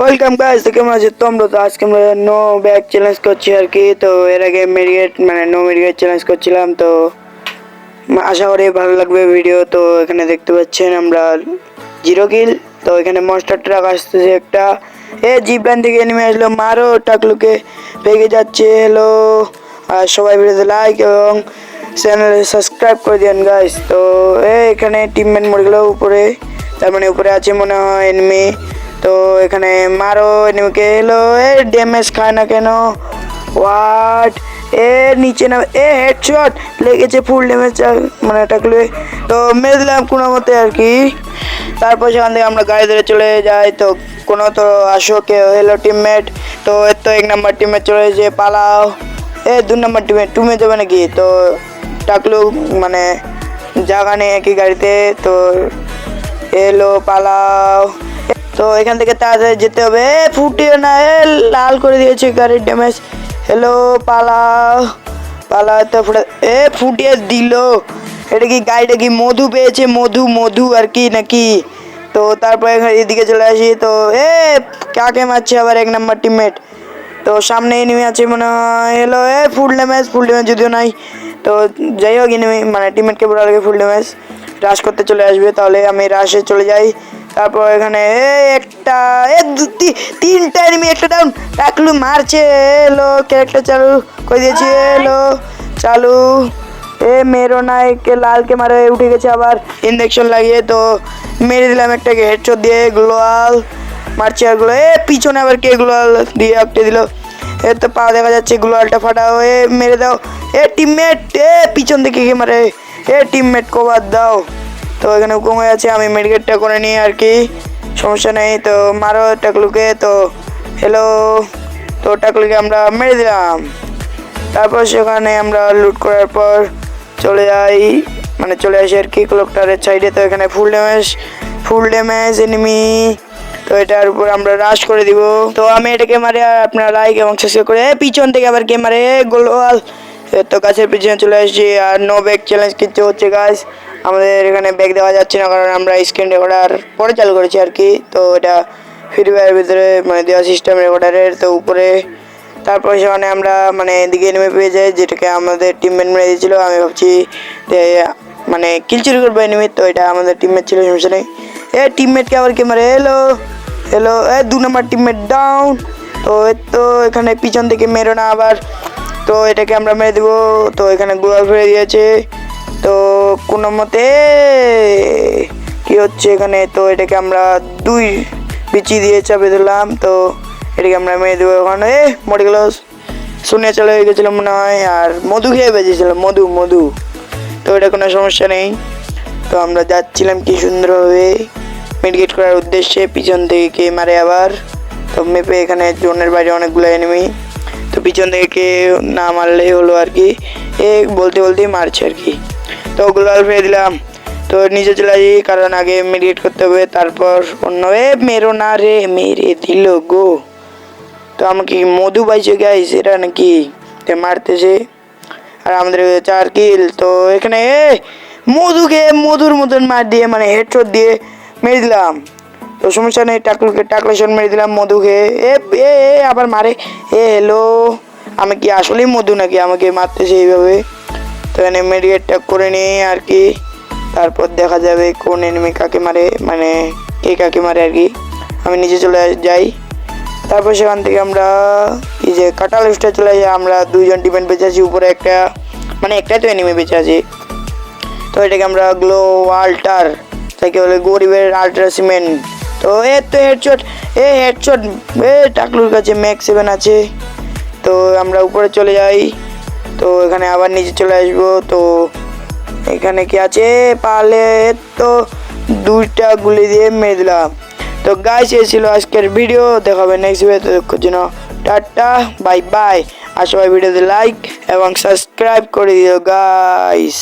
Welcome guys, তো কেমন আছো তোমরা? তো আজকে আমরা নো ব্যাগ চ্যালেঞ্জ করছি আর কি। তো এর আগে মেরিগেট নো মেরিগেট চ্যালেঞ্জ করছিলাম। তো আশা করি ভালো লাগবে ভিডিও। তো এখানে দেখতে পাচ্ছেন আমরা 0 কিল। তো এখানে মনস্টার ট্রাক আসতেছে একটা। জিপ লাইন থেকে নেমে আসলো, মারো টাকলুকে, লেগে যাচ্ছে। হ্যালো, আর সবাই ভিডিওতে লাইক এবং চ্যানেলে সাবস্ক্রাইব করে দিন গাইস। তো এখানে টিমমেট মরে গেল উপরে, তার মানে উপরে আছে মনে হয় এনিমি। তো এখানে মারো এনিমিকে। এলো, ড্যামেজ খায় না কেন? হোয়াট? নিচে না, হেডশট লেগেছে, ফুল ড্যামেজ মানে টাকলে। তো মেরে দিলাম কোনো মতে আর কি। তারপর সেখান থেকে আমরা গাড়ি ধরে চলে যাই। তো কোনো তো আসো কেউ। Hello teammate. তো এর তো 1 নম্বর টিমমেট চলে এসেছে, পালাও। 2 নম্বর টিমমেট তুমি যাবে নাকি? তো টাকলু মানে জায়গা নেই একই গাড়িতে। তো এলো, পালাও। তো এখান থেকে তাড়াতাড়ি যেতে হবে। ফুটিয়ে না, লাল করে দিয়েছে গাড়ির ড্যামেজ। হ্যালো, পালাও পালাও। তো ফুটিয়ে দিল। এটা কি গাড়িটা কি মধু পেয়েছে? মধু মধু আর কি নাকি? তো তারপরে এদিকে চলে আসি। তো কাকে মারছে আবার 1 নম্বর টিমমেট? তো সামনে এনিমি আছে মনে হয়। হ্যালো, ফুল ড্যামেজ যদিও নাই। তো যাই হোক, এনিমি মানে টিমমেটকে পুরো লাগে ফুল ড্যামেজ। রাশ করতে চলে আসবে, তাহলে আমি রাশে চলে যাই। তারপর এখানে একটা 3টা এনিমি, একটা ডাউন। টাকলু মারছে। এলো, ক্যারেক্টার চালু করে দিয়েছি। এলো, চালু। মেরো না, একে লালকে মারে উঠে গেছে আবার ইঞ্জেকশন লাগিয়ে। তো মেরে দিলাম একটাকে হেডশট দিয়ে। গ্লোয়াল মারছে আর গুলো। পিছনে আবার কে গ্লোয়াল দিয়ে আটকে দিল। তো পা দেখা যাচ্ছে, গ্লোয়ালটা ফাটাও। মেরে দাও। টিমমেট, পিছন থেকে কে মারে? টিমমেট কভার দাও। তো এখানে হুকুম হয়ে আছে, আমি মেডিকেটটা করে নিই আর কি, সমস্যা নেই। তো মারো টাকলুকে। তো হ্যালো, তো টাকলুকে আমরা মেরে দিলাম। তারপর সেখানে আমরা লুট করার পর চলে যাই, মানে চলে আসি আর কি ক্লকটারের সাইডে। তো এখানে ফুল ড্যামেজ এনিমি। তো এটার উপর আমরা রাশ করে দিব। তো আমি এটাকে মারি, আর আপনারা লাইক এবং সাবস্ক্রাইব করে। পিছন থেকে আবার কে মারে? গোলওয়াল। তো গাছের পিছনে চলে আসছি। আর নো ব্যাগ চ্যালেঞ্জ কিছু হচ্ছে গাছ। আমাদের এখানে ব্যাগ দেওয়া যাচ্ছে না, কারণ আমরা স্ক্রিন রেকর্ডার পরে চালু করেছি আর কি। তো এটা ফ্রি ফায়ারের ভিতরে মানে দেওয়া সিস্টেম রেকর্ডারের। তো উপরে তারপর সেখানে আমরা মানে এদিকে নেমে পেয়ে যাই, যেটাকে আমাদের টিমমেট মেরে দিয়েছিল। আমি ভাবছি যে মানে কিল চুরি করবো এনিমি। তো এটা আমাদের টিমমেট ছিল, সমস্যা নেই। টিমমেটকে আবার কে মারে? হ্যালো হ্যালো, 2 নম্বর টিমমেট ডাউন। তো এখানে পিছন থেকে মেরো না আবার। তো এটাকে আমরা মেরে দেবো। তো এখানে গোলাল ফেলে দিয়েছে। তো কোনো মতে কি হচ্ছে এখানে? তো এটাকে আমরা 2 বিচি দিয়ে চাপে দিলাম। তো এটাকে আমরা মেরে দেবো। ওখানে মরে গেল, শুনে চলে গেছিলো মনে হয়। আর মধু খেয়ে বেঁচেছিল, মধু। তো এটা কোনো সমস্যা নেই। তো আমরা যাচ্ছিলাম কি সুন্দরভাবে মেডিকেট করার উদ্দেশ্যে। পিছন থেকে কে মারে আবার? তো মেপে এখানে জোনের বাইরে অনেকগুলো এনিমি। তো পিছন থেকে কে না মারলেই হলো আর কি, বলতেই মারছে আর কি। তো ওগুলো ফেলে দিলাম। তো নিচে চলে আসি, কারণ আগে মেডিকেট করতে হবে, তারপর অন্য। মেরো না রে, মেরে দিল গো। তো আমাকে মধু পাইছে গাইস, এটা নাকি মারতেছে। আর আমাদের 4 কিল। তো এখানে মধুকে মধুর মতন মার দিয়ে মানে হেডশট দিয়ে মেরে দিলাম। তো সমস্যা নেই, টাকলা শট মেরে দিলাম মধুকে। আবার মারে। হ্যালো, আমি কি আসলেই মধু নাকি আমাকে মারতেছে এইভাবে? তো এখানে মেডিকেটটা করে নিই আর কি। তারপর দেখা যাবে কোন এনিমি কাকে মারে, মানে কে কাকে মারে আর কি। আমি নিচে চলে যাই। তারপর সেখান থেকে আমরা এই যে কাটাল স্টার চলে যাই। আমরা 2জন টিমমেট বেঁচে আছি, উপরে একটা মানে একটাই তো এনিমি বেঁচে আছে। তো এটাকে আমরা গ্লো আল্টার, তাকে বলে গরিবের আল্ট্রা সিমেন্ট। তো তো হেডশট টাকলুর কাছে ম্যাক্স 7 আছে। তো আমরা উপরে চলে যাই। তো এখানে আবার নিচে চলে আসবো। তো এখানে কি আছে? পালে তো 2টা গুলি দিয়ে মেরে দিলাম। তো গাইস, এই ছিল আজকের ভিডিও। দেখা হবে নেক্সট ভিডিওতে। জন্য টাটা, বাই বাই। আর সবাই ভিডিওতে লাইক এবং সাবস্ক্রাইব করে দিও গাইস।